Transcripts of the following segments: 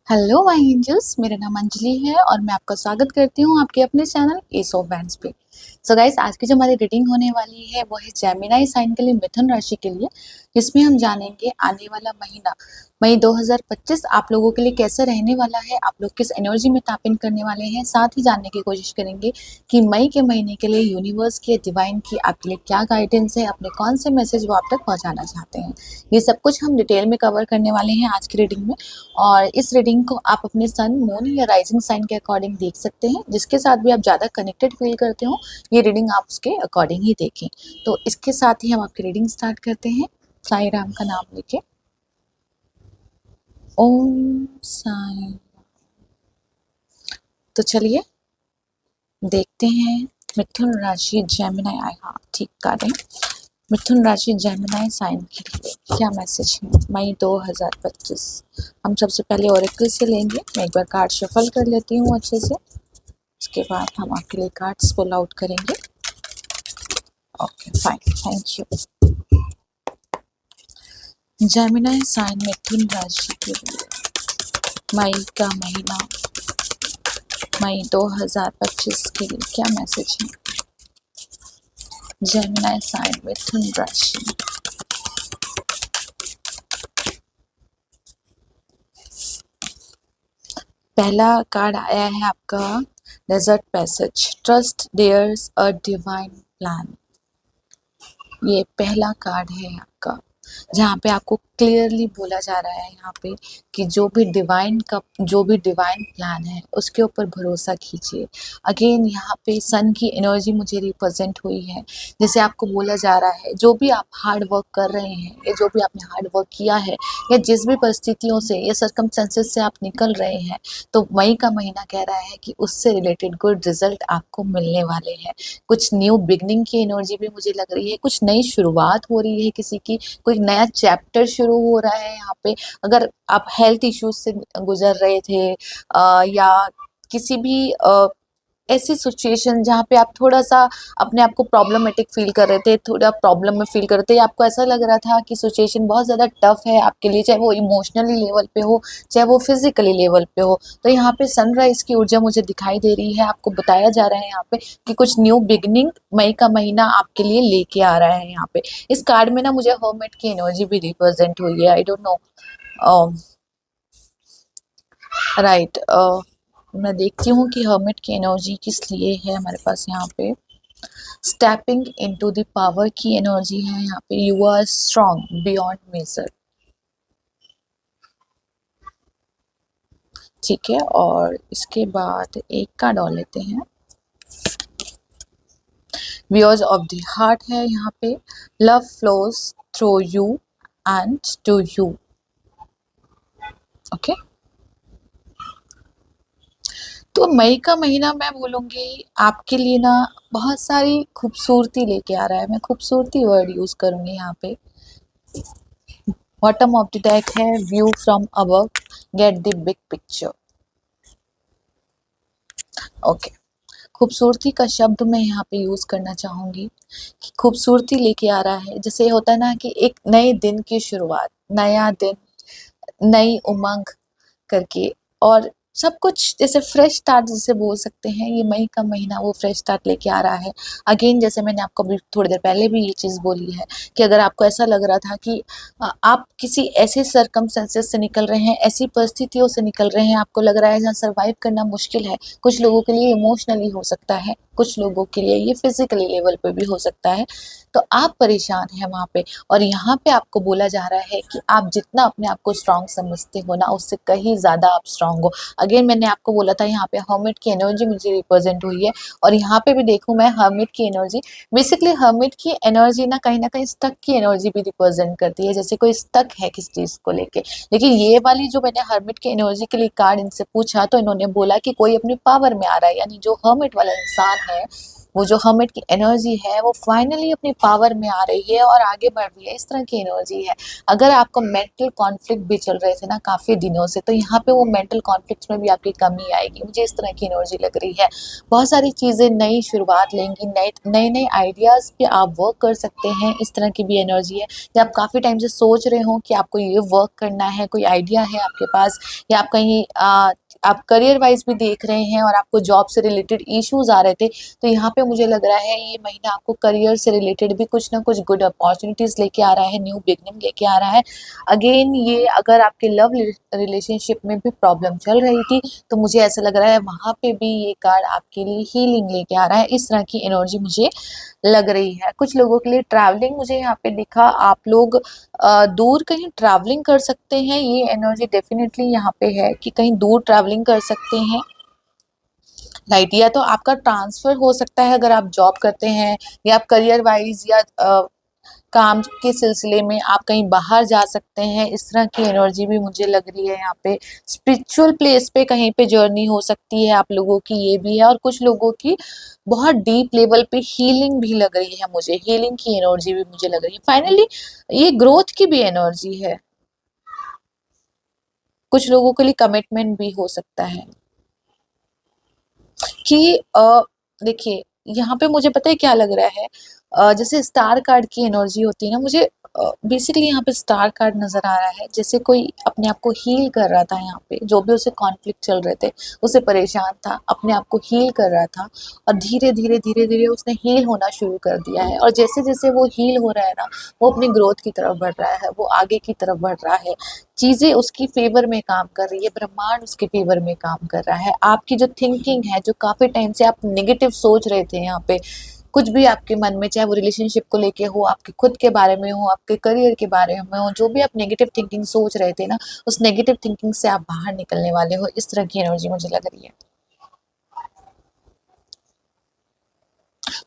Hello my angels, मेरा नाम अंजलि है और मैं आपका स्वागत करती हूँ आपके अपने चैनल एस ऑफ बैंड्स पे। सो गाइस, आज की जो हमारी रीडिंग होने वाली है वो है जेमिनी साइन के लिए, मिथुन राशि के लिए, जिसमें हम जानेंगे आने वाला महीना मई 2025 आप लोगों के लिए कैसा रहने वाला है, आप लोग किस एनर्जी में टैप इन करने वाले हैं। साथ ही जानने की कोशिश करेंगे कि मई के महीने के लिए यूनिवर्स की, डिवाइन की आपके लिए क्या गाइडेंस है, अपने कौन से मैसेज वो आप तक पहुंचाना चाहते हैं। ये सब कुछ हम डिटेल में कवर करने वाले हैं आज की रीडिंग में। और इस रीडिंग को आप अपने सन, मून या राइजिंग साइन के अकॉर्डिंग देख सकते हैं, जिसके साथ भी आप ज़्यादा कनेक्टेड फील करते हो ये रीडिंग आप उसके अकॉर्डिंग ही देखें। तो इसके साथ ही हम आपकी रीडिंग स्टार्ट करते हैं साईं राम का नाम लेके। ओम साईं। तो चलिए देखते हैं मिथुन राशि जेमिनी, आई हाँ ठीक कर रहे हैं। मिथुन राशि जेमिनी साइन के लिए क्या मैसेज है मई 2025। हम सबसे पहले ओरेकल से लेंगे। मैं एक बार कार्ड शफल कर लेती हूँ अच्छे से, उसके बाद हम आपके लिए कार्ड्स पुल आउट करेंगे। Okay fine, thank you. Gemini sign मिथुन राशि के लिए मई का महीना, मई 2025 के लिए क्या मैसेज है। जेमिनी साइन मिथुन राशि। पहला कार्ड आया है आपका desert passage. Trust there's a divine plan. ये पहला कार्ड है आपका, जहाँ पे आपको क्लियरली बोला जा रहा है यहाँ पे कि जो भी डिवाइन प्लान है उसके ऊपर भरोसा कीजिए। अगेन यहाँ पे सन की एनर्जी मुझे रिप्रेजेंट हुई है, जैसे आपको बोला जा रहा है जो भी आप हार्ड वर्क कर रहे हैं या जो भी आपने हार्ड वर्क किया है या जिस भी परिस्थितियों से या सर्कमस्टेंसेस से आप निकल रहे हैं, तो मई का महीना कह रहा है कि उससे रिलेटेड गुड रिजल्ट आपको मिलने वाले हैं। कुछ न्यू बिगनिंग की एनर्जी भी मुझे लग रही है, कुछ नई शुरुआत हो रही है किसी की, कोई नया चैप्टर शुरू हो रहा है यहाँ पे। अगर आप हेल्थ इश्यूज से गुजर रहे थे या किसी भी ऐसी सिचुएशन जहाँ पे आप थोड़ा सा अपने आप को प्रॉब्लमेटिक फील कर रहे थे, थोड़ा प्रॉब्लम में फील कर रहे थे, आपको ऐसा लग रहा था कि सिचुएशन बहुत ज़्यादा टफ है आपके लिए, चाहे वो इमोशनली लेवल पे हो चाहे वो फिजिकली लेवल पे हो, तो यहाँ पे सनराइज की ऊर्जा मुझे दिखाई दे रही है। आपको बताया जा रहा है यहाँ पे कि कुछ न्यू बिगनिंग मई का महीना आपके लिए लेके आ रहा है। यहाँ पे इस कार्ड में ना मुझे हर्मिट की एनर्जी भी रिप्रेजेंट हुई है। I don't know right. मैं देखती हूँ कि हर्मिट की एनर्जी किस लिए है हमारे पास यहाँ पे। स्टेपिंग इनटू द पावर की एनर्जी है यहाँ पे। You are strong beyond measure. ठीक है, और इसके बाद एक कार्ड और लेते हैं। व्यूअर्स ऑफ द हार्ट है यहाँ पे। Love flows through you and to you. Okay, तो मई का महीना मैं बोलूँगी आपके लिए ना बहुत सारी खूबसूरती लेके आ रहा है। मैं खूबसूरती वर्ड यूज़ करूँगी यहाँ पे। बॉटम ऑफ द डेक है view from above, get the big picture. Okay, खूबसूरती का शब्द मैं यहाँ पे यूज़ करना चाहूँगी कि खूबसूरती लेके आ रहा है, जैसे होता है ना कि एक नए दिन की शुरुआत, नया दिन, नई उमंग करके, और सब कुछ जैसे फ्रेश स्टार्ट जिसे बोल सकते हैं। ये मई का महीना वो फ्रेश स्टार्ट लेके आ रहा है। अगेन जैसे मैंने आपको अभी थोड़ी देर पहले भी ये चीज़ बोली है कि अगर आपको ऐसा लग रहा था कि आप किसी ऐसे सर्कमस्टेंसेस से निकल रहे हैं, ऐसी परिस्थितियों से निकल रहे हैं, आपको लग रहा है जहाँ सर्वाइव करना मुश्किल है। कुछ लोगों के लिए इमोशनली हो सकता है, कुछ लोगों के लिए ये फिजिकली लेवल पे भी हो सकता है। तो आप परेशान हैं वहाँ पे, और यहाँ पे आपको बोला जा रहा है कि आप जितना अपने आप को स्ट्रांग समझते हो ना, उससे कहीं ज़्यादा आप स्ट्रांग हो। अगेन मैंने आपको बोला था यहाँ पे हर्मिट की एनर्जी मुझे रिप्रेजेंट हुई है, और यहाँ पे भी देखूँ मैं हर्मिट की एनर्जी। बेसिकली हर्मिट की एनर्जी ना कहीं स्टक की एनर्जी भी रिप्रेजेंट करती है, जैसे कोई स्टक है किस चीज़ को लेके। लेकिन ये वाली जो मैंने हर्मिट की एनर्जी के लिए कार्ड इनसे पूछा, तो इन्होंने बोला कि कोई अपनी पावर में आ रहा है, यानी जो हर्मिट वाला इंसान है वो जो हर्मिट की एनर्जी है वो फाइनली अपनी पावर में आ रही है और आगे बढ़ रही है, इस तरह की एनर्जी है। अगर आपको मेंटल कॉन्फ्लिक्ट भी चल रहे थे ना काफ़ी दिनों से, तो यहाँ पे वो मेंटल कॉन्फ्लिक्ट्स में भी आपकी कमी आएगी, मुझे इस तरह की एनर्जी लग रही है। बहुत सारी चीज़ें नई शुरुआत लेंगी, नए नए नए आइडियाज़ पे आप वर्क कर सकते हैं, इस तरह की भी एनर्जी है। या आप काफ़ी टाइम से सोच रहे हो कि आपको ये वर्क करना है, कोई आइडिया है आपके पास, या आप कहीं आप करियर वाइज भी देख रहे हैं और आपको जॉब से रिलेटेड इश्यूज आ रहे थे, तो यहाँ पे मुझे लग रहा है ये महीना आपको करियर से रिलेटेड भी कुछ ना कुछ गुड अपॉर्चुनिटीज लेके आ रहा है, न्यू बिगनिंग लेके आ रहा है। अगेन ये अगर आपके लव रिलेशनशिप में भी प्रॉब्लम चल रही थी, तो मुझे ऐसा लग रहा है वहाँ पे भी ये कार्ड आपके लिए हीलिंग लेके आ रहा है, इस तरह की एनर्जी मुझे लग रही है। कुछ लोगों के लिए ट्रैवलिंग मुझे यहाँ पे दिखा, आप लोग दूर कहीं ट्रैवलिंग कर सकते हैं, ये एनर्जी डेफिनेटली यहाँ पे है कि कहीं दूर ट्रैवलिंग कर सकते हैं। राइट, या तो आपका ट्रांसफर हो सकता है अगर आप जॉब करते हैं, या आप करियर वाइज या काम के सिलसिले में आप कहीं बाहर जा सकते हैं, इस तरह की एनर्जी भी मुझे लग रही है यहाँ पे। स्पिरिचुअल प्लेस पे कहीं पे जर्नी हो सकती है आप लोगों की, ये भी है। और कुछ लोगों की बहुत डीप लेवल पे हीलिंग भी लग रही है, मुझे हीलिंग की एनर्जी भी मुझे लग रही है। फाइनली ये ग्रोथ की भी एनर्जी है, कुछ लोगों के लिए कमिटमेंट भी हो सकता है कि देखिए यहाँ पे मुझे पता है क्या लग रहा है, जैसे स्टार कार्ड की एनर्जी होती है ना, मुझे बेसिकली यहाँ पे स्टार कार्ड नजर आ रहा है, जैसे कोई अपने आप को हील कर रहा था, यहाँ पे जो भी उसे कॉन्फ्लिक्ट चल रहे थे, उसे परेशान था, अपने आप को हील कर रहा था, और धीरे धीरे धीरे धीरे उसने हील होना शुरू कर दिया है। और जैसे जैसे वो हील हो रहा है ना, वो अपनी ग्रोथ की तरफ बढ़ रहा है, वो आगे की तरफ बढ़ रहा है, चीजें उसकी फेवर में काम कर रही है, ब्रह्मांड उसके फेवर में काम कर रहा है। आपकी जो थिंकिंग है, जो काफी टाइम से आप नेगेटिव सोच रहे थे, यहाँ पे कुछ भी आपके मन में, चाहे वो रिलेशनशिप को लेके हो, आपके खुद के बारे में हो, आपके करियर के बारे में हो, जो भी आप नेगेटिव थिंकिंग सोच रहे थे ना, उस नेगेटिव थिंकिंग से आप बाहर निकलने वाले हो, इस तरह की एनर्जी मुझे लग रही है।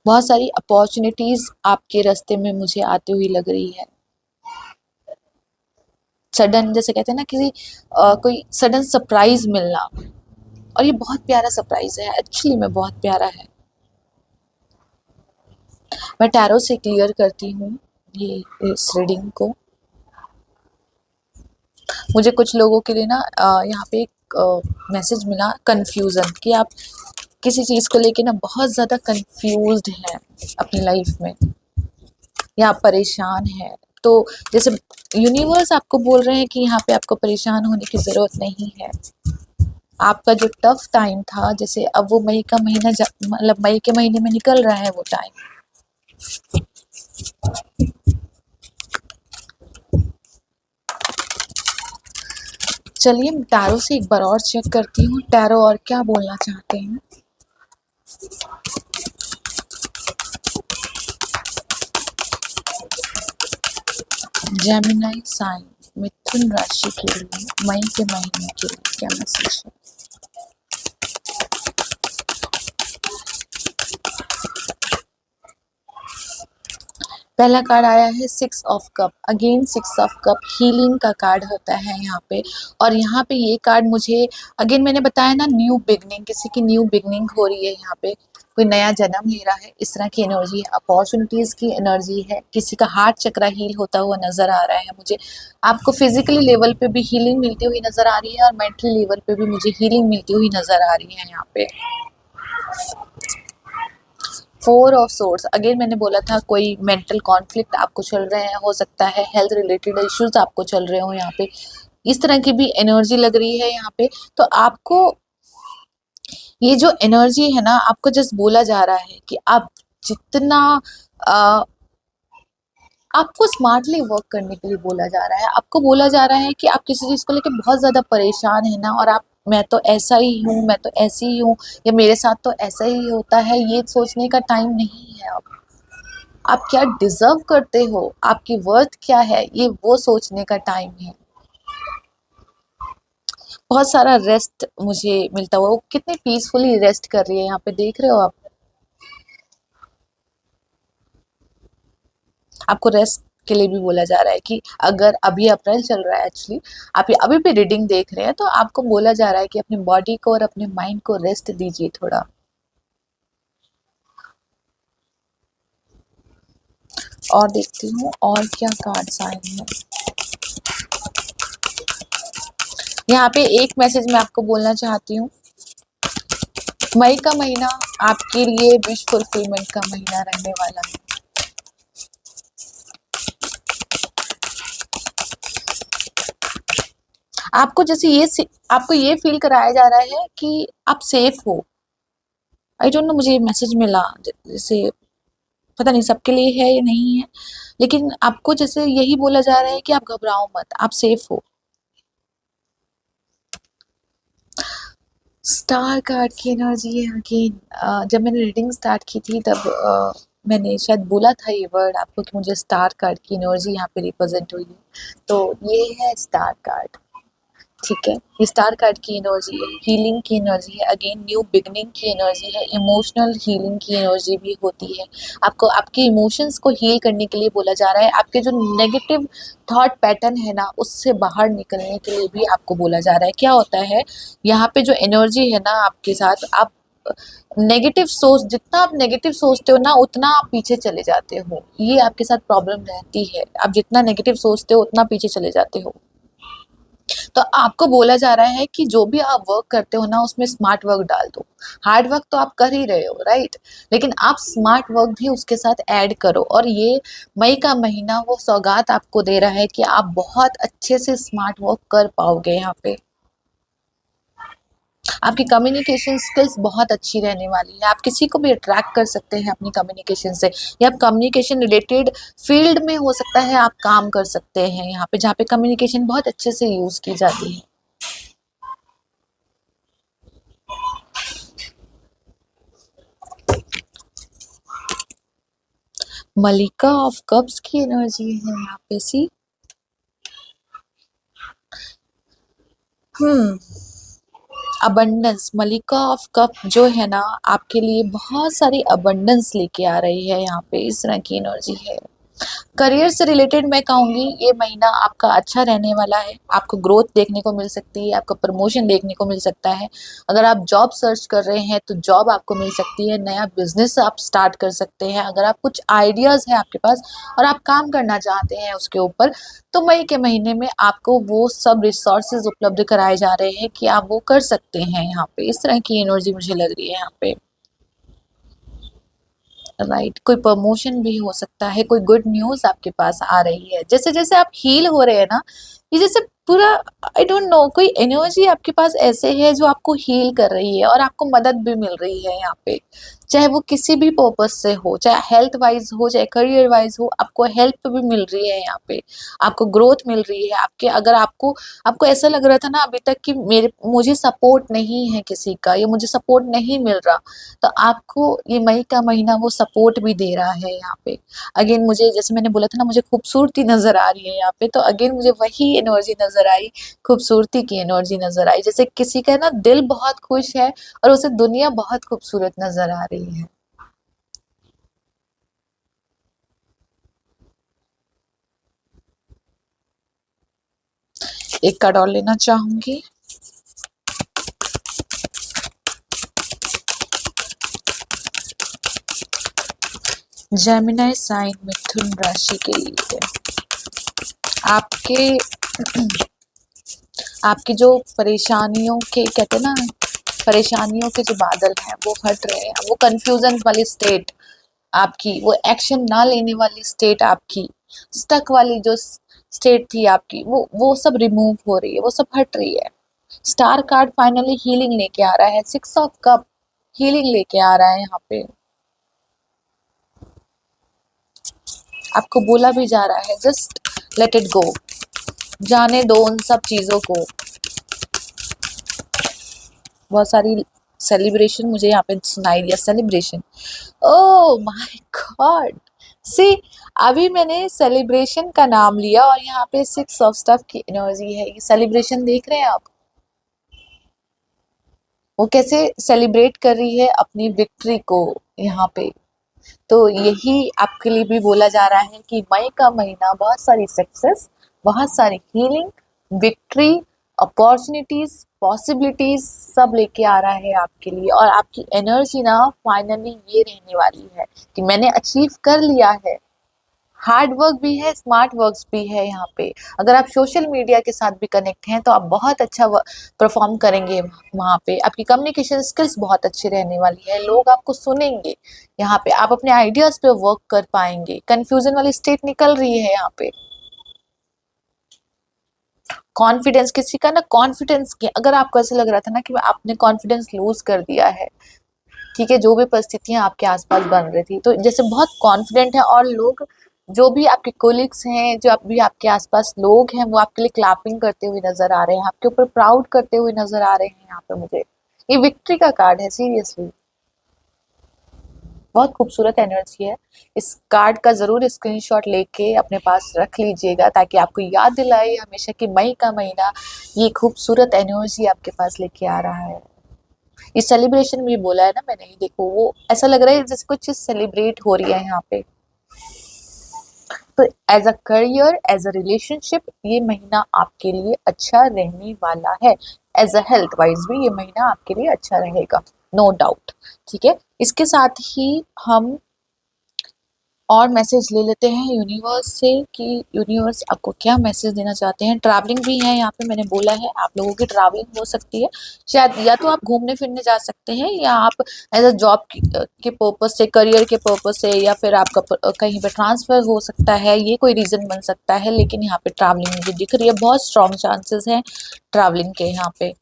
बहुत सारी अपॉर्चुनिटीज आपके रास्ते में मुझे आती हुई लग रही है। सडन, जैसे कहते हैं ना किसी कोई सडन सरप्राइज मिलना, और ये बहुत प्यारा सरप्राइज है, एक्चुअली में बहुत प्यारा है। मैं टैरो से क्लियर करती हूँ ये इस रीडिंग को। मुझे कुछ लोगों के लिए ना यहाँ पे एक मैसेज मिला, कंफ्यूजन, कि आप किसी चीज़ को लेके ना बहुत ज़्यादा कंफ्यूज्ड हैं अपनी लाइफ में, या आप परेशान हैं। तो जैसे यूनिवर्स आपको बोल रहे हैं कि यहाँ पे आपको परेशान होने की ज़रूरत नहीं है। आपका जो टफ टाइम था, जैसे अब वो मई का महीना मतलब मई के महीने में निकल रहा है वो टाइम। चलिए टैरो से एक बार और चेक करती हूँ, टैरो और क्या बोलना चाहते हैं। जेमिनी साइन, मिथुन राशि के लिए मई के महीने के लिए क्या मैसेज है? पहला कार्ड आया है 6 of cup. Again 6 of cup healing का कार्ड होता है यहाँ पे। और यहाँ पे ये कार्ड मुझे, अगेन मैंने बताया ना, न्यू बिगनिंग, किसी की न्यू बिगनिंग हो रही है यहाँ पे, कोई नया जन्म ले रहा है, इस तरह की एनर्जी है। अपॉर्चुनिटीज की एनर्जी है, किसी का हार्ट चक्रा हील होता हुआ नजर आ रहा है मुझे। आपको फिजिकली लेवल पे भी हीलिंग मिलती हुई नजर आ रही है, और मेंटली लेवल पे भी मुझे हीलिंग मिलती हुई नजर आ रही है यहाँ पे। 4 ऑफ सोर्स, अगेन मैंने बोला था कोई मेंटल कॉन्फ्लिक्ट आपको चल रहे हैं, हो सकता है हेल्थ रिलेटेड इश्यूज आपको चल रहे हो यहाँ पे, इस तरह की भी एनर्जी लग रही है यहाँ पे। तो आपको ये जो एनर्जी है ना, आपको जस्ट बोला जा रहा है कि आप जितना आ, आपको स्मार्टली वर्क करने के लिए बोला जा रहा है। आपको बोला जा रहा है कि आप किसी चीज़ को लेकर बहुत ज़्यादा परेशान है ना, और आप, मैं तो ऐसा ही हूँ, मैं तो ऐसी ही हूँ, या मेरे साथ तो ऐसा ही होता है, ये सोचने का टाइम नहीं है अब। आप क्या डिजर्व करते हो, आपकी वर्थ क्या है, ये वो सोचने का टाइम है। बहुत सारा रेस्ट मुझे मिलता हुआ, वो कितने पीसफुली रेस्ट कर रही है यहाँ पे, देख रहे हो आप। आपको रेस्ट के लिए भी बोला जा रहा है कि अगर अभी अप्रैल चल रहा है, एक्चुअली आप ये अभी भी रीडिंग देख रहे हैं, तो आपको बोला जा रहा है कि अपनी बॉडी को और अपने माइंड को रेस्ट दीजिए थोड़ा। और देखती हूँ और क्या कार्ड्स आए हैं। यहाँ पे एक मैसेज मैं आपको बोलना चाहती हूँ, मई का महीना आपके लिए विश फुलफिलमेंट का महीना रहने वाला है। आपको जैसे आपको ये फील कराया जा रहा है कि आप सेफ हो। आई डोंट नो, मुझे ये मैसेज मिला जैसे, पता नहीं सबके लिए है या नहीं है, लेकिन आपको जैसे यही बोला जा रहा है कि आप घबराओ मत, आप सेफ हो। स्टार कार्ड की एनर्जी है अगेन। जब मैंने रीडिंग स्टार्ट की थी तब मैंने शायद बोला था ये वर्ड आपको कि मुझे स्टार कार्ड की एनर्जी यहाँ पे रिप्रेजेंट हुई है। तो ये है स्टार कार्ड, ठीक है। ये स्टार कार्ड की एनर्जी है, हीलिंग की एनर्जी है, अगेन न्यू बिगनिंग की एनर्जी है, इमोशनल हीलिंग की एनर्जी भी होती है। आपको आपके इमोशंस को हील करने के लिए बोला जा रहा है, आपके जो नेगेटिव थॉट पैटर्न है ना उससे बाहर निकलने के लिए भी आपको बोला जा रहा है। क्या होता है यहाँ पे जो एनर्जी है ना आपके साथ, आप नेगेटिव सोच, जितना आप नेगेटिव सोचते हो ना उतना आप पीछे चले जाते हो। ये आपके साथ प्रॉब्लम रहती है, आप जितना नेगेटिव सोचते हो उतना पीछे चले जाते हो। तो आपको बोला जा रहा है कि जो भी आप वर्क करते हो ना उसमें स्मार्ट वर्क डाल दो। हार्ड वर्क तो आप कर ही रहे हो, राइट, लेकिन आप स्मार्ट वर्क भी उसके साथ ऐड करो। और ये मई का महीना वो सौगात आपको दे रहा है कि आप बहुत अच्छे से स्मार्ट वर्क कर पाओगे। यहाँ पे आपकी कम्युनिकेशन स्किल्स बहुत अच्छी रहने वाली है, आप किसी को भी अट्रैक्ट कर सकते हैं अपनी कम्युनिकेशन से, या आप कम्युनिकेशन रिलेटेड फील्ड में हो सकता है आप काम कर सकते हैं यहाँ पे, जहाँ पे कम्युनिकेशन बहुत अच्छे से यूज की जाती है। मलिका ऑफ कप्स की एनर्जी है यहाँ पे, सी। हम्म अबंडेंस, मलिका ऑफ कप जो है ना आपके लिए बहुत सारी अबंडेंस लेके आ रही है। यहाँ पे इस तरह की एनर्जी है। करियर से रिलेटेड मैं कहूँगी ये महीना आपका अच्छा रहने वाला है, आपको ग्रोथ देखने को मिल सकती है, आपको प्रमोशन देखने को मिल सकता है। अगर आप जॉब सर्च कर रहे हैं तो जॉब आपको मिल सकती है, नया बिजनेस आप स्टार्ट कर सकते हैं। अगर आप कुछ आइडियाज हैं आपके पास और आप काम करना चाहते हैं उसके ऊपर, तो मई के महीने में आपको वो सब रिसोर्सेज उपलब्ध कराए जा रहे हैं कि आप वो कर सकते हैं। यहाँ पे इस तरह की एनर्जी मुझे लग रही है यहाँ पे, राइट। कोई प्रमोशन भी हो सकता है, कोई गुड न्यूज आपके पास आ रही है। जैसे जैसे आप हील हो रहे हैं ना, ये जैसे पूरा, आई डोंट नो, कोई एनर्जी आपके पास ऐसे है जो आपको हील कर रही है और आपको मदद भी मिल रही है यहाँ पे, चाहे वो किसी भी पर्पज से हो, चाहे हेल्थ वाइज हो, चाहे करियर वाइज हो, आपको हेल्प भी मिल रही है यहाँ पे, आपको ग्रोथ मिल रही है। आपके अगर आपको आपको ऐसा लग रहा था ना अभी तक कि मुझे सपोर्ट नहीं है किसी का, या मुझे सपोर्ट नहीं मिल रहा, तो आपको ये मई का महीना वो सपोर्ट भी दे रहा है यहाँ पे। अगेन मुझे, जैसे मैंने बोला था ना, मुझे खूबसूरती नजर आ रही है यहाँ पे, तो अगेन मुझे वही एनर्जी नजर आई, खूबसूरती की एनर्जी नजर आई। जैसे किसी का ना दिल बहुत खुश है और उसे दुनिया बहुत खूबसूरत नजर आ रही है। एक कार्ड और लेना चाहूंगी। जेमिनी साइन, मिथुन राशि के लिए आपके आपकी जो परेशानियों के, कहते हैं ना, परेशानियों के जो बादल हैं वो हट रहे हैं। वो कंफ्यूजन वाली स्टेट आपकी, वो एक्शन ना लेने वाली स्टेट आपकी, स्टक वाली जो स्टेट थी आपकी, वो सब रिमूव हो रही है, वो सब हट रही है। स्टार कार्ड फाइनली हीलिंग लेके आ रहा है, 6 ऑफ कप हीलिंग लेके आ रहा है यहाँ पे। आपको बोला भी जा रहा है जस्ट लेट इट गो, जाने दो उन सब चीजों को। बहुत सारी सेलिब्रेशन मुझे यहाँ पे सुनाई दिया, सेलिब्रेशन, ओह माय गॉड। सी, अभी मैंने सेलिब्रेशन का नाम लिया और यहाँ पे 6 ऑफ स्टफ की एनर्जी है। ये सेलिब्रेशन देख रहे हैं आप, वो कैसे सेलिब्रेट कर रही है अपनी विक्ट्री को यहाँ पे। तो यही आपके लिए भी बोला जा रहा है कि मई का महीना बहुत सारी सक्सेस, बहुत सारी हीलिंग, विक्ट्री, अपॉर्चुनिटीज, पॉसिबिलिटीज सब लेके आ रहा है आपके लिए। और आपकी एनर्जी ना फाइनली ये रहने वाली है कि मैंने अचीव कर लिया है, हार्ड वर्क भी है, स्मार्ट वर्क्स भी है यहाँ पे। अगर आप सोशल मीडिया के साथ भी कनेक्ट हैं तो आप बहुत अच्छा परफॉर्म करेंगे वहाँ पे। आपकी कम्युनिकेशन स्किल्स बहुत अच्छी रहने वाली है, लोग आपको सुनेंगे। यहाँ पे आप अपने आइडियाज पे वर्क कर पाएंगे। कंफ्यूजन वाली स्टेट निकल रही है यहाँ पे। कॉन्फिडेंस, किसी का ना कॉन्फिडेंस की, अगर आपको ऐसा लग रहा था ना कि आपने कॉन्फिडेंस लूज कर दिया है, ठीक है, जो भी परिस्थितियां आपके आसपास बन रही थी, तो जैसे बहुत कॉन्फिडेंट है, और लोग जो भी आपके कोलिग्स हैं, जो अभी आपके आसपास लोग हैं, वो आपके लिए क्लैपिंग करते हुए नजर आ रहे हैं, आपके ऊपर प्राउड करते हुए नजर आ रहे हैं यहाँ पे मुझे। ये विक्ट्री का कार्ड है, सीरियसली बहुत खूबसूरत एनर्जी है। इस कार्ड का जरूर स्क्रीनशॉट लेके अपने पास रख लीजिएगा, ताकि आपको याद दिलाए हमेशा कि मई का महीना ये खूबसूरत एनर्जी आपके पास लेके आ रहा है। इस सेलिब्रेशन में बोला है ना मैंने, ये देखो, वो ऐसा लग रहा है जैसे कुछ चीज सेलिब्रेट हो रही है यहाँ पे। तो as a career, as a relationship, ये महीना आपके लिए अच्छा रहने वाला है। एज अ हेल्थ वाइज भी ये महीना आपके लिए अच्छा रहेगा, नो डाउट। ठीक है, इसके साथ ही हम और मैसेज ले लेते हैं यूनिवर्स से कि यूनिवर्स आपको क्या मैसेज देना चाहते हैं। ट्रैवलिंग भी है यहाँ पे, मैंने बोला है आप लोगों की ट्रैवलिंग हो सकती है। शायद या तो आप घूमने फिरने जा सकते हैं, या आप एज अ जॉब के पर्पज से, करियर के पर्पज से, या फिर आपका कहीं पे ट्रांसफर हो सकता है, ये कोई रीजन बन सकता है। लेकिन यहाँ पे ट्रैवलिंग मुझे दिख रही है, बहुत स्ट्रॉन्ग चांसेस हैं ट्रैवलिंग के यहाँ पे।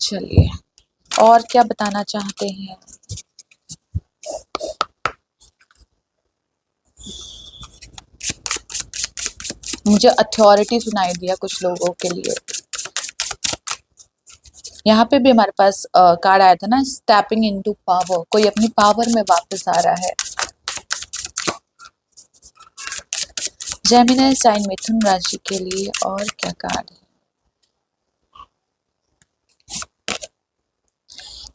चलिए, और क्या बताना चाहते हैं। मुझे अथॉरिटी सुनाई दिया कुछ लोगों के लिए। यहाँ पे भी हमारे पास कार्ड आया था ना, स्टेपिंग इनटू पावर, कोई अपनी पावर में वापस आ रहा है। जेमिनी साइन, मिथुन राशि के लिए और क्या कार्ड है।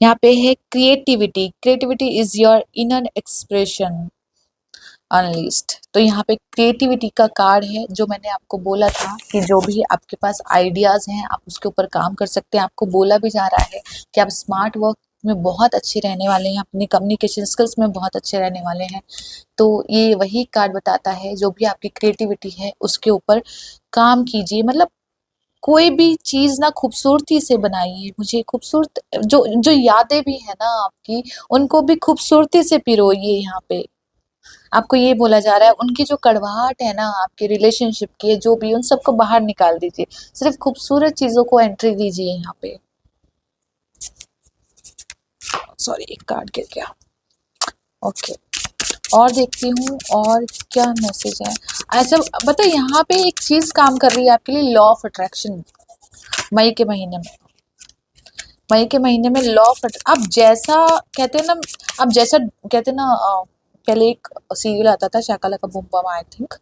यहाँ पे है creativity, creativity is your inner expression unlist. तो यहाँ पे क्रिएटिविटी का कार्ड है, जो मैंने आपको बोला था कि जो भी आपके पास आइडियाज हैं आप उसके ऊपर काम कर सकते हैं। आपको बोला भी जा रहा है कि आप स्मार्ट वर्क में बहुत अच्छे रहने वाले हैं, अपनी कम्युनिकेशन स्किल्स में बहुत अच्छे रहने वाले हैं। तो ये वही कार्ड बताता है, जो भी आपकी क्रिएटिविटी है उसके ऊपर काम कीजिए। मतलब कोई भी चीज ना खूबसूरती से बनाइए। मुझे खूबसूरत जो जो यादें भी है ना आपकी, उनको भी खूबसूरती से पिरोइए। यहाँ पे आपको ये बोला जा रहा है, उनकी जो कड़वाहट है ना आपके रिलेशनशिप की, जो भी, उन सबको बाहर निकाल दीजिए। सिर्फ खूबसूरत चीजों को एंट्री दीजिए यहाँ पे। सॉरी, एक कार्ड गिर गया। ओके, और देखती हूँ और क्या मैसेज है। ऐसा बता, यहाँ पे एक चीज काम कर रही है आपके लिए, लॉ ऑफ अट्रैक्शन। मई के महीने में, मई के महीने में लॉ ऑफ, आप जैसा कहते हैं ना, आप जैसा कहते हैं ना, पहले एक सीरियल आता था शाकाला का बूम बम, आई थिंक,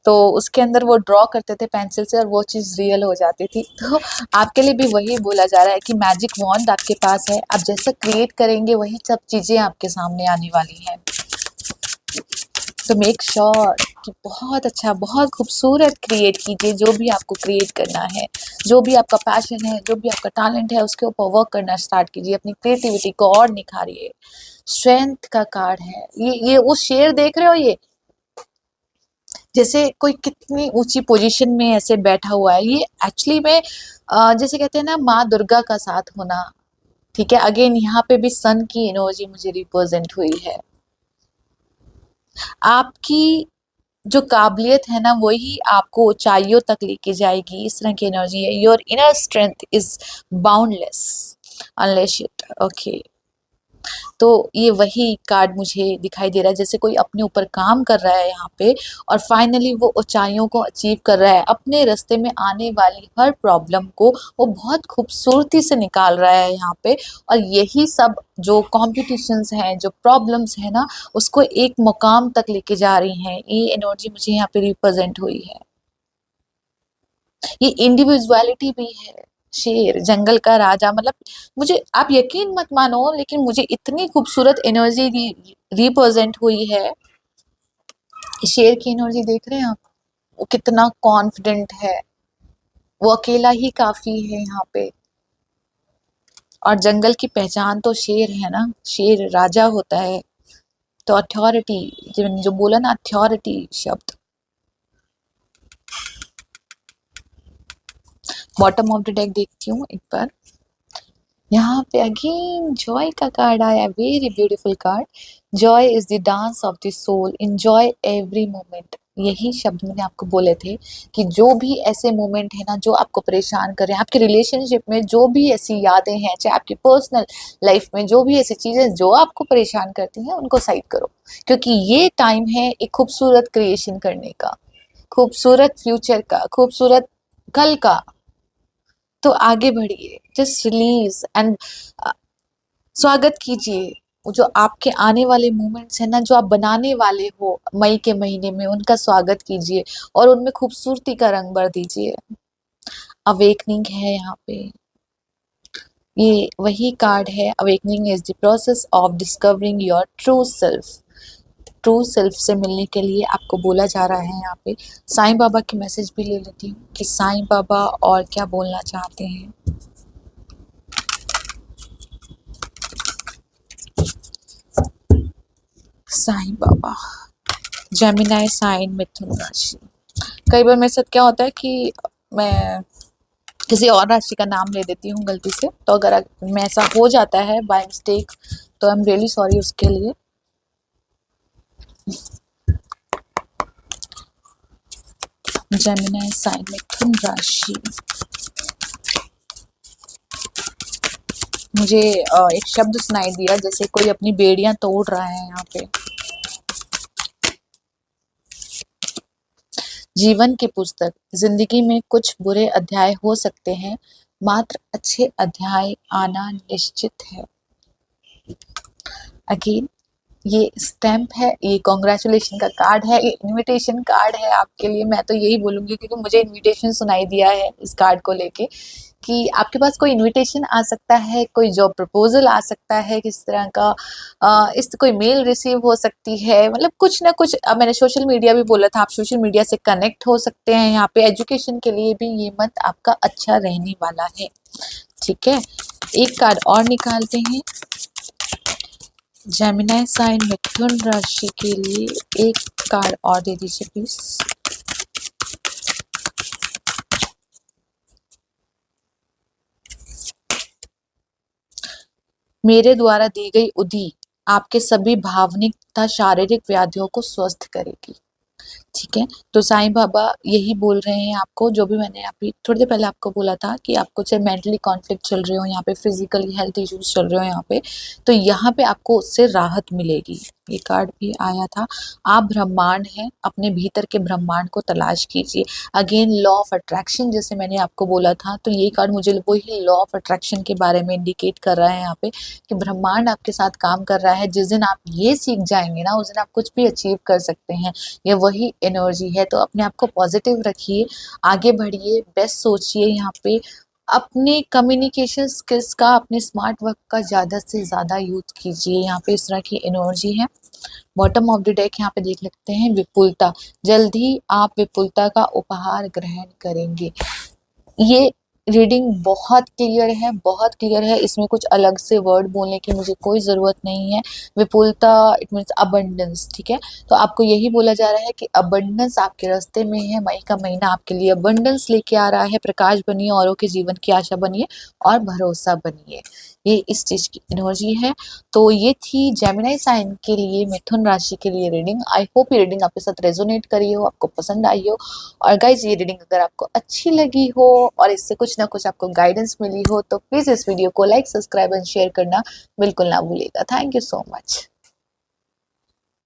तो उसके अंदर वो ड्रॉ करते थे पेंसिल से और वो चीज रियल हो जाती थी। तो आपके लिए भी वही बोला जा रहा है कि मैजिक वॉन्ड आपके पास है, आप जैसा क्रिएट करेंगे वही सब चीजें आपके सामने आने वाली हैं। तो मेक श्योर कि बहुत अच्छा, बहुत खूबसूरत क्रिएट कीजिए। जो भी आपको क्रिएट करना है, जो भी आपका पैशन है, जो भी आपका टैलेंट है, उसके ऊपर वर्क करना स्टार्ट कीजिए। अपनी क्रिएटिविटी को और निखारिए। स्ट्रेंथ का कार्ड है ये वो शेर देख रहे हो, ये जैसे कोई कितनी ऊंची पोजीशन में ऐसे बैठा हुआ है, ये एक्चुअली में जैसे कहते हैं ना माँ दुर्गा का साथ होना। ठीक है, अगेन यहाँ पे भी सन की एनर्जी मुझे रिप्रेजेंट हुई है। आपकी जो काबिलियत है ना वही आपको ऊंचाइयों तक लेके जाएगी, इस तरह की एनर्जी है। Your inner strength is boundless unless it, okay. तो ये वही कार्ड मुझे दिखाई दे रहा है, जैसे कोई अपने ऊपर काम कर रहा है यहाँ पे, और फाइनली वो ऊंचाइयों को अचीव कर रहा है। अपने रास्ते में आने वाली हर प्रॉब्लम को वो बहुत खूबसूरती से निकाल रहा है यहाँ पे। और यही सब जो कॉम्पिटिशन्स हैं, जो प्रॉब्लम्स है ना, उसको एक मुकाम तक लेके जा रही हैं। ये एनर्जी मुझे यहाँ पे रिप्रेजेंट हुई है। ये इंडिविजुअलिटी भी है। शेर, जंगल का राजा, मतलब मुझे, आप यकीन मत मानो, लेकिन मुझे इतनी खूबसूरत एनर्जी रिप्रेजेंट हुई है। शेर की एनर्जी देख रहे हैं आप, वो कितना कॉन्फिडेंट है, वो अकेला ही काफी है यहाँ पे। और जंगल की पहचान तो शेर है ना, शेर राजा होता है। तो अथॉरिटी, जो बोला ना अथॉरिटी शब्द। बॉटम ऑफ द डेक देखती हूँ एक बार। यहाँ पे अगेन जॉय का कार्ड आया, very beautiful card. Joy is the dance of the soul, enjoy every moment. यही शब्द मैंने आपको बोले थे कि जो भी ऐसे मोमेंट है ना जो आपको परेशान कर रहे हैं, आपके रिलेशनशिप में जो भी ऐसी यादें हैं, चाहे आपकी पर्सनल लाइफ में जो भी ऐसी चीजें जो आपको परेशान करती हैं, उनको साइड करो, क्योंकि ये टाइम है एक खूबसूरत क्रिएशन करने का, खूबसूरत फ्यूचर का, खूबसूरत कल का। तो आगे बढ़िए, जस्ट रिलीज एंड स्वागत कीजिए वो जो आपके आने वाले मोमेंट्स हैं ना, जो आप बनाने वाले हो मई के महीने में, उनका स्वागत कीजिए और उनमें खूबसूरती का रंग भर दीजिए। अवेकनिंग है यहाँ पे, ये वही कार्ड है। Awakening is the process of discovering your true self. True self से मिलने के लिए आपको बोला जा रहा है यहाँ पे। साईं बाबा की मैसेज भी ले लेती हूँ कि साईं बाबा और क्या बोलना चाहते हैं। साईं बाबा, जेमिनाई साइन, मिथुन राशि। कई बार मेरे साथ क्या होता है कि मैं किसी और राशि का नाम ले देती हूँ गलती से, तो अगर मैं ऐसा हो जाता है बाय मिस्टेक तो आई एम रियली सॉरी उसके लिए। जेमिनाई साइन, मिथुन राशि। मुझे एक शब्द सुनाई दिया जैसे कोई अपनी बेड़ियां तोड़ रहा है यहाँ पे। जीवन की पुस्तक, जिंदगी में कुछ बुरे अध्याय हो सकते हैं, मात्र अच्छे अध्याय आना निश्चित है। अगेन ये स्टैम्प है, ये कॉन्ग्रेचुलेशन का कार्ड है, ये इनविटेशन कार्ड है आपके लिए। मैं तो यही बोलूंगी क्योंकि मुझे इनविटेशन सुनाई दिया है इस कार्ड को लेके कि आपके पास कोई इनविटेशन आ सकता है, कोई जॉब प्रपोजल आ सकता है किस तरह का, इस कोई मेल रिसीव हो सकती है, मतलब कुछ ना कुछ। अब मैंने सोशल मीडिया भी बोला था, आप सोशल मीडिया से कनेक्ट हो सकते हैं यहाँ पे। एजुकेशन के लिए भी ये मंथ आपका अच्छा रहने वाला है, ठीक है। एक कार्ड और निकालते हैं जेमिनाई साइन, मिथुन राशि के लिए। एक कार्ड और दे दीजिए प्लीज। मेरे द्वारा दी गई उदी आपके सभी भावनिक तथा शारीरिक व्याधियों को स्वस्थ करेगी, ठीक है। तो साईं बाबा यही बोल रहे हैं आपको, जो भी मैंने अभी थोड़ी देर पहले आपको बोला था कि आपको चाहे मेंटली कॉन्फ्लिक्ट चल रहे हो यहाँ पे, फिजिकली हेल्थ इश्यूज चल रहे हो यहाँ पे, तो यहाँ पे आपको उससे राहत मिलेगी। ये कार्ड भी आया था। आप ब्रह्मांड हैं, अपने भीतर के ब्रह्मांड को तलाश कीजिए। अगेन लॉ ऑफ अट्रैक्शन, जैसे मैंने आपको बोला था, तो ये कार्ड मुझे वही लॉ ऑफ अट्रैक्शन के बारे में इंडिकेट कर रहा है यहाँ पे कि ब्रह्मांड आपके साथ काम कर रहा है। जिस दिन आप ये सीख जाएंगे ना, उस दिन आप कुछ भी अचीव कर सकते हैं। ये वही एनर्जी है। तो अपने आप को पॉजिटिव रखिए, आगे बढ़िए, बेस्ट सोचिए यहाँ पे। अपने कम्युनिकेशन स्किल्स का, अपने स्मार्ट वर्क का ज़्यादा से ज़्यादा यूज कीजिए। यहाँ पे इस तरह की एनर्जी है। बॉटम ऑफ द डेक यहाँ पे देख लेते हैं, विपुलता। जल्द ही आप विपुलता का उपहार ग्रहण करेंगे। ये रीडिंग बहुत क्लियर है, बहुत क्लियर है। इसमें कुछ अलग से वर्ड बोलने की मुझे कोई ज़रूरत नहीं है। विपुलता इट मीन्स अबंडेंस, ठीक है। तो आपको यही बोला जा रहा है कि अबंडेंस आपके रास्ते में है। मई का महीना आपके लिए अबंडेंस लेके आ रहा है। प्रकाश बनिए, औरों के जीवन की आशा बनिए और भरोसा बनिए। ये इस चीज़ की एनर्जी है। तो ये थी जेमिनाई साइन के लिए, मिथुन राशि के लिए रीडिंग। आई होप ये रीडिंग आपके साथ रेजोनेट करी हो, आपको पसंद आई हो। और गाइज ये रीडिंग अगर आपको अच्छी लगी हो और इससे कुछ ना कुछ आपको गाइडेंस मिली हो, तो प्लीज़ इस वीडियो को लाइक, सब्सक्राइब एंड शेयर करना बिल्कुल ना भूलिएगा। Thank you so much.